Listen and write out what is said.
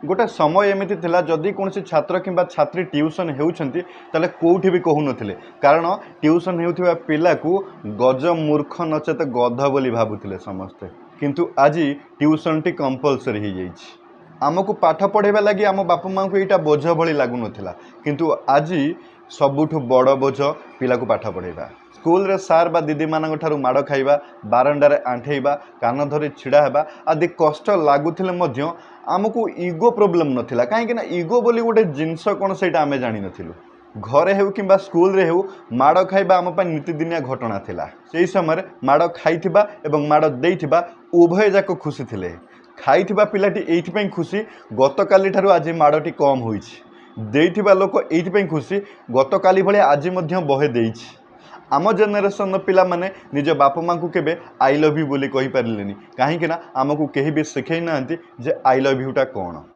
गोटे समय एमती थिला जदि कौन छात्र किंबा छात्री ट्यूशन होउछंती ताले कोउठी भी कहू नथिले कारण ट्यूशन हेउथिबा पिला को गज मूर्ख नचेत गध बोली भाबुथिले समस्ते किंतु आज ट्यूशन टी कंपलसरी हो जाइछि आमको पाठ पढ़ेबा लगी आम बापा माँ को यहाँ बोझ भली लगुन किंतु आज सबुठु बड़ बोझ पिला को पाठ पढ़ेबा स्कूल रे सार बा दीदी मान माड़ खाइबा बारंडार आंठेबा कान धरी छिड़ा हेबा आदि कष्ट लगुले आमको इगो प्रोब्लेम नथिला कहीं इगो बोली गोटे जिनस कौन से आम जानी नथिलु घरे हेउ किंबा स्कूल रे हेउ माड़ खाइबा आम नीतिदिनिया घटना थिला से समय माड़ खाइथिबा एवं माड़ देइथिबा उभय जाक खुशी थिले खाइथिबा पिलाटी एइथिपई खुशी गतकाली ठारू आज माड़टी कम होइछि देइथिबा लोक एइथिपई खुशी गतकाली भले आज मध्य बहे देइछि आम जेनेरेशन पिला माने निज बापा माँ को केबे आई लव यू बोली कहि पारिलेनी काहेकि ना आमको केही भी सिखै नांती जे आई लव यूटा कौन।